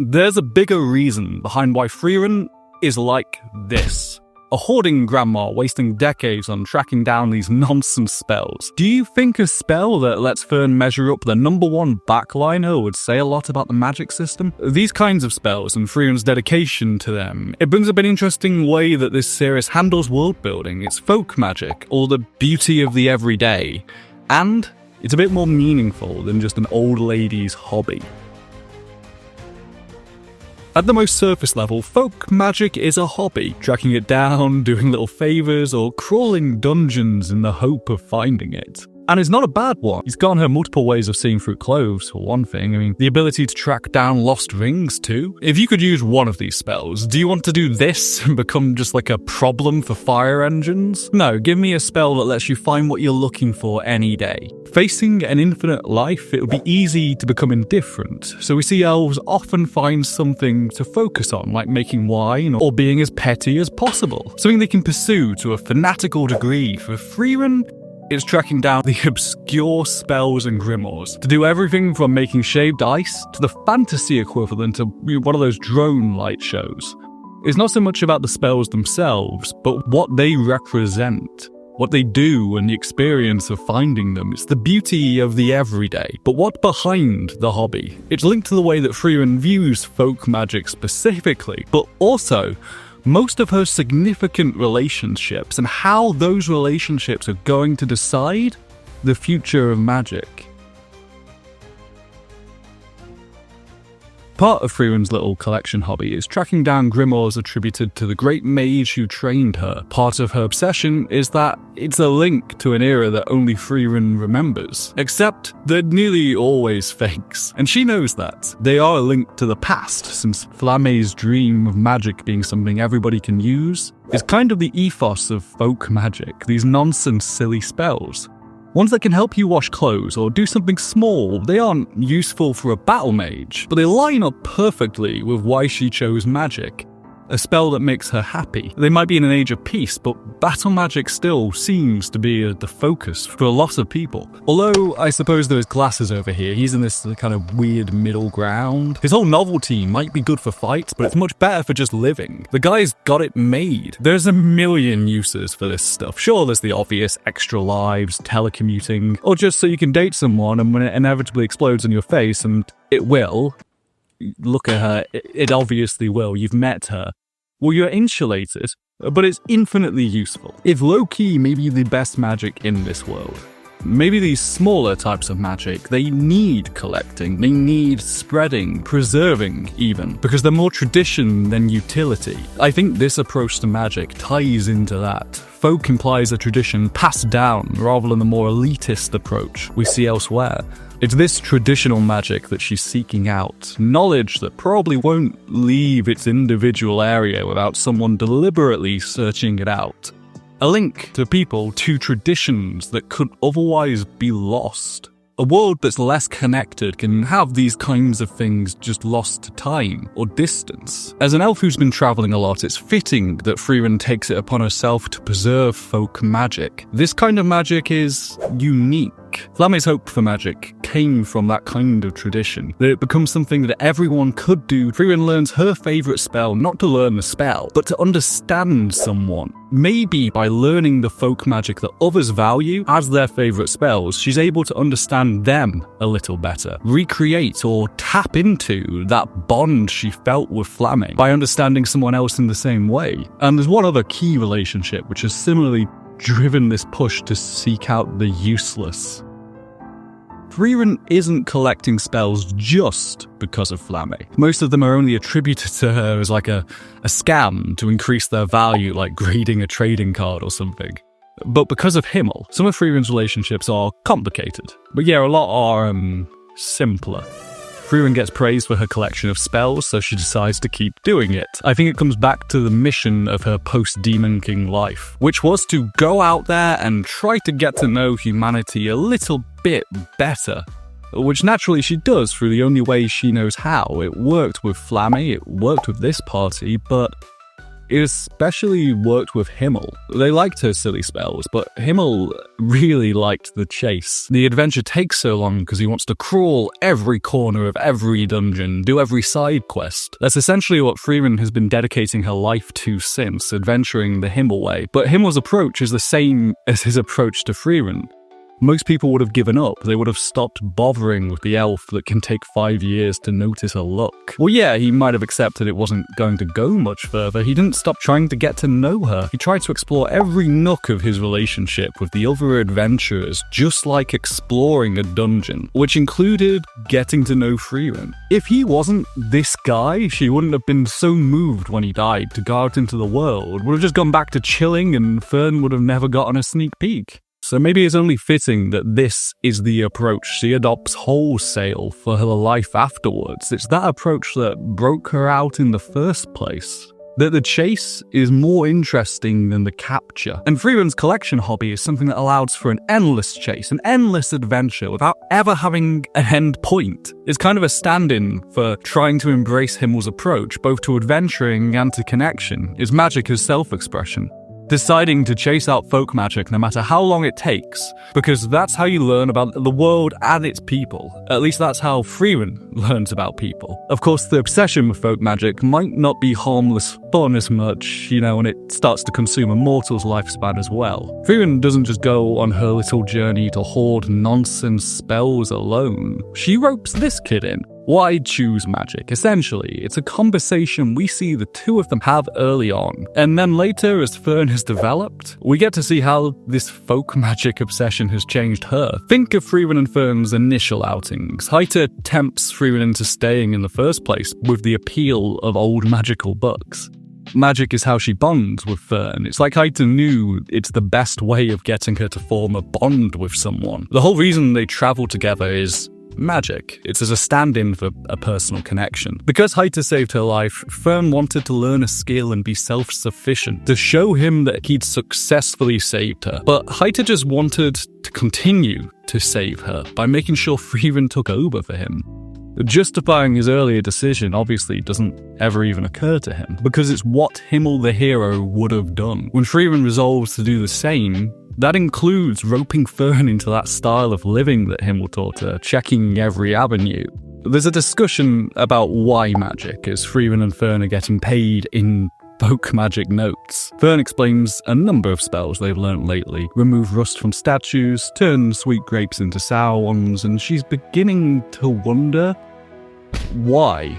There's a bigger reason behind why Frieren is like this. A hoarding grandma wasting decades on tracking down these nonsense spells. Do you think a spell that lets Fern measure up the #1 backliner would say a lot about the magic system? These kinds of spells and Frieren's dedication to them, it brings up an interesting way that this series handles world building. It's folk magic, or the beauty of the everyday, and it's a bit more meaningful than just an old lady's hobby. At the most surface level, folk magic is a hobby, tracking it down, doing little favours, or crawling dungeons in the hope of finding it. And it's not a bad one. He's gotten her multiple ways of seeing through clothes, for one thing. I mean, the ability to track down lost rings, too. If you could use one of these spells, do you want to do this and become just like a problem for fire engines? No, give me a spell that lets you find what you're looking for any day. Facing an infinite life, it would be easy to become indifferent, so we see elves often find something to focus on, like making wine or being as petty as possible. Something they can pursue to a fanatical degree. For Frieren, it's tracking down the obscure spells and grimoires, to do everything from making shaved ice to the fantasy equivalent of one of those drone light shows. It's not so much about the spells themselves, but what they represent, what they do and the experience of finding them. It's the beauty of the everyday, but what's behind the hobby? It's linked to the way that Frieren views folk magic specifically, but also most of her significant relationships and how those relationships are going to decide the future of magic. Part of Frieren's little collection hobby is tracking down grimoires attributed to the great mage who trained her. Part of her obsession is that it's a link to an era that only Frieren remembers. Except they're nearly always fakes. And she knows that. They are linked to the past, since Flame's dream of magic being something everybody can use is kind of the ethos of folk magic, these nonsense silly spells. Ones that can help you wash clothes or do something small. They aren't useful for a battle mage, but they line up perfectly with why she chose magic. A spell that makes her happy. They might be in an age of peace, but battle magic still seems to be the focus for a lot of people. Although, I suppose there is glasses over here. He's in this kind of weird middle ground. His whole novelty might be good for fights, but it's much better for just living. The guy's got it made. There's a million uses for this stuff. Sure, there's the obvious extra lives, telecommuting, or just so you can date someone and when it inevitably explodes in your face, and it will. Look at her, it obviously will, you've met her. Well, you're insulated, but it's infinitely useful. If low-key may be the best magic in this world, maybe these smaller types of magic, they need collecting, they need spreading, preserving even, because they're more tradition than utility. I think this approach to magic ties into that. Folk implies a tradition passed down rather than the more elitist approach we see elsewhere. It's this traditional magic that she's seeking out, knowledge that probably won't leave its individual area without someone deliberately searching it out. A link to people, to traditions that could otherwise be lost. A world that's less connected can have these kinds of things just lost to time or distance. As an elf who's been travelling a lot, it's fitting that Frieren takes it upon herself to preserve folk magic. This kind of magic is unique. Flame's hope for magic came from that kind of tradition, that it becomes something that everyone could do. Frieren learns her favourite spell, not to learn the spell, but to understand someone. Maybe by learning the folk magic that others value as their favourite spells, she's able to understand them a little better, recreate or tap into that bond she felt with Flame by understanding someone else in the same way. And there's one other key relationship which has similarly driven this push to seek out the useless. Frieren isn't collecting spells just because of Flame. Most of them are only attributed to her as like a scam to increase their value, like grading a trading card or something. But because of Himmel, some of Frieren's relationships are complicated. But yeah, a lot are simpler. Frieren gets praised for her collection of spells, so she decides to keep doing it. I think it comes back to the mission of her post-Demon King life, which was to go out there and try to get to know humanity a little bit better. Which naturally she does through the only way she knows how. It worked with Flame, it worked with this party, but it especially worked with Himmel. They liked her silly spells, but Himmel really liked the chase. The adventure takes so long because he wants to crawl every corner of every dungeon, do every side quest. That's essentially what Frieren has been dedicating her life to since, adventuring the Himmel way. But Himmel's approach is the same as his approach to Frieren. Most people would have given up. They would have stopped bothering with the elf that can take 5 years to notice a look. Well, yeah, he might have accepted it wasn't going to go much further. He didn't stop trying to get to know her. He tried to explore every nook of his relationship with the other adventurers, just like exploring a dungeon, which included getting to know Frieren. If he wasn't this guy, she wouldn't have been so moved when he died to go out into the world. Would have just gone back to chilling, and Fern would have never gotten a sneak peek. So maybe it's only fitting that this is the approach she adopts wholesale for her life afterwards. It's that approach that broke her out in the first place. That the chase is more interesting than the capture. And Frieren's collection hobby is something that allows for an endless chase, an endless adventure without ever having an end point. It's kind of a stand-in for trying to embrace Himmel's approach, both to adventuring and to connection. It's magic as self-expression. Deciding to chase out folk magic no matter how long it takes, because that's how you learn about the world and its people. At least that's how Frieren learns about people. Of course, the obsession with folk magic might not be harmless fun as much, when it starts to consume a mortal's lifespan as well. Frieren doesn't just go on her little journey to hoard nonsense spells alone. She ropes this kid in. Why choose magic? Essentially, it's a conversation we see the two of them have early on. And then later, as Fern has developed, we get to see how this folk magic obsession has changed her. Think of Frieren and Fern's initial outings. Heiter tempts Frieren into staying in the first place with the appeal of old magical books. Magic is how she bonds with Fern. It's like Heiter knew it's the best way of getting her to form a bond with someone. The whole reason they travel together is magic. It's as a stand-in for a personal connection. Because Heiter saved her life, Fern wanted to learn a skill and be self-sufficient, to show him that he'd successfully saved her. But Heiter just wanted to continue to save her by making sure Frieren took over for him. Justifying his earlier decision obviously doesn't ever even occur to him, because it's what Himmel the hero would have done. When Frieren resolves to do the same, that includes roping Fern into that style of living that Himmel taught her, checking every avenue. There's a discussion about why magic, as Frieren and Fern are getting paid in folk magic notes. Fern explains a number of spells they've learnt lately. Remove rust from statues, turn sweet grapes into sour ones, and she's beginning to wonder why.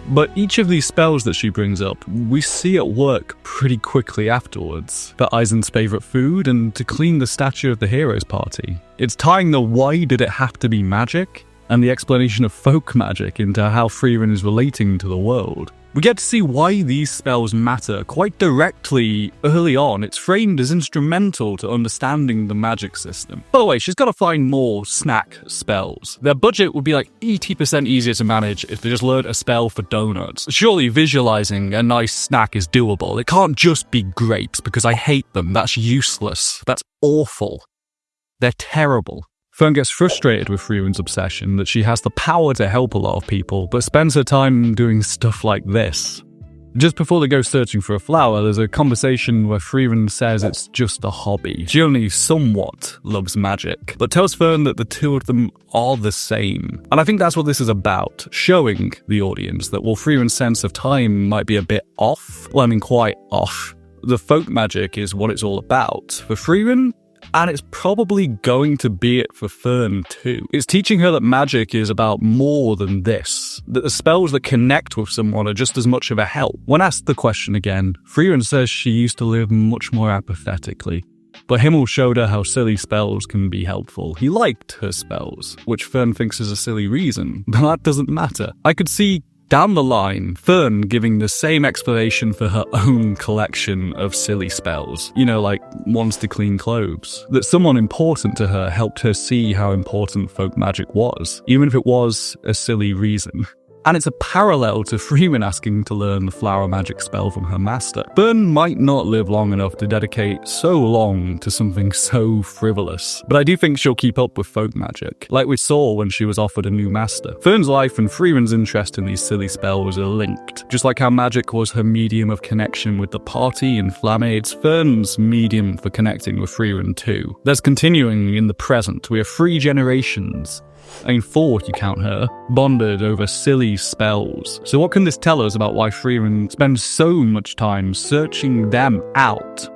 But each of these spells that she brings up, we see it work pretty quickly afterwards. For Eisen's favourite food, and to clean the statue of the hero's party. It's tying the why did it have to be magic, and the explanation of folk magic into how Frieren is relating to the world. We get to see why these spells matter quite directly early on. It's framed as instrumental to understanding the magic system. By the way, she's got to find more snack spells. Their budget would be like 80% easier to manage if they just learned a spell for donuts. Surely visualizing a nice snack is doable. It can't just be grapes, because I hate them. That's useless. That's awful. They're terrible. Fern gets frustrated with Frieren's obsession that she has the power to help a lot of people, but spends her time doing stuff like this. Just before they go searching for a flower, there's a conversation where Frieren says it's just a hobby. She only somewhat loves magic, but tells Fern that the two of them are the same. And I think that's what this is about, showing the audience that while Frieren's sense of time might be a bit off, well, I mean quite off, the folk magic is what it's all about. For Frieren, and it's probably going to be it for Fern too. It's teaching her that magic is about more than this, that the spells that connect with someone are just as much of a help. When asked the question again, Frieren says she used to live much more apathetically. But Himmel showed her how silly spells can be helpful. He liked her spells, which Fern thinks is a silly reason, but that doesn't matter. I could see down the line, Fern giving the same explanation for her own collection of silly spells. Like ones to clean clothes. That someone important to her helped her see how important folk magic was, even if it was a silly reason. And it's a parallel to Frieren asking to learn the flower magic spell from her master. Fern might not live long enough to dedicate so long to something so frivolous, but I do think she'll keep up with folk magic, like we saw when she was offered a new master. Fern's life and Frieren's interest in these silly spells are linked, just like how magic was her medium of connection with the party in Flamme, it's Fern's medium for connecting with Frieren too. There's continuing in the present. We have 3 generations, 4 if you count her, bonded over silly spells. So what can this tell us about why Frieren spends so much time searching them out?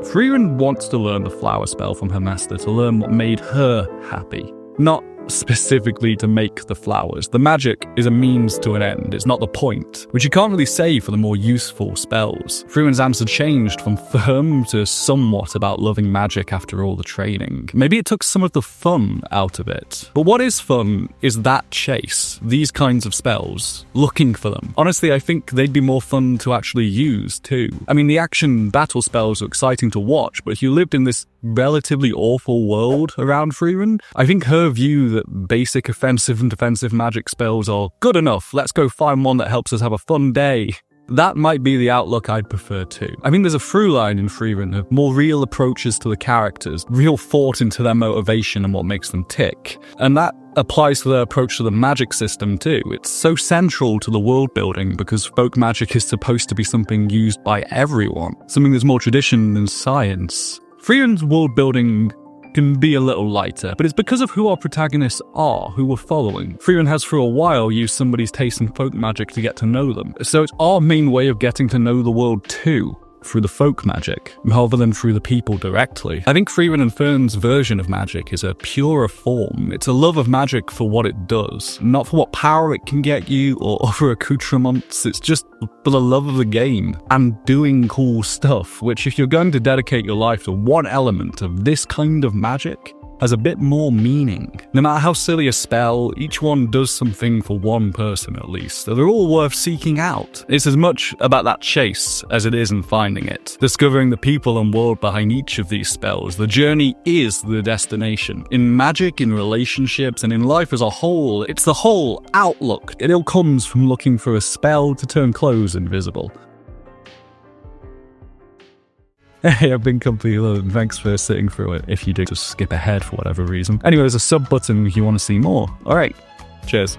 Frieren wants to learn the flower spell from her master to learn what made her happy, not specifically to make the flowers. The magic is a means to an end, it's not the point, which you can't really say for the more useful spells. Frieren's answer changed from firm to somewhat about loving magic after all the training. Maybe it took some of the fun out of it. But what is fun is that chase, these kinds of spells, looking for them. Honestly, I think they'd be more fun to actually use too. I mean, the action battle spells are exciting to watch, but if you lived in this relatively awful world around Frieren, I think her view that basic offensive and defensive magic spells are good enough, let's go find one that helps us have a fun day, that might be the outlook I'd prefer too. I mean, there's a through line in Frieren of more real approaches to the characters, real thought into their motivation and what makes them tick. And that applies to their approach to the magic system too. It's so central to the world building because folk magic is supposed to be something used by everyone, something that's more tradition than science. Frieren's world building can be a little lighter, but it's because of who our protagonists are, who we're following. Frieren has for a while used somebody's taste in folk magic to get to know them, so it's our main way of getting to know the world too, through the folk magic, rather than through the people directly. I think Frieren and Fern's version of magic is a purer form. It's a love of magic for what it does, not for what power it can get you or other accoutrements. It's just for the love of the game and doing cool stuff, which if you're going to dedicate your life to one element of this kind of magic, has a bit more meaning. No matter how silly a spell, each one does something for one person at least, so they're all worth seeking out. It's as much about that chase as it is in finding it. Discovering the people and world behind each of these spells, the journey is the destination. In magic, in relationships, and in life as a whole, it's the whole outlook. It all comes from looking for a spell to turn clothes invisible. Hey, I've been completely alone. Thanks for sitting through it. If you do, just skip ahead for whatever reason. Anyway, there's a sub button if you want to see more. Alright, cheers.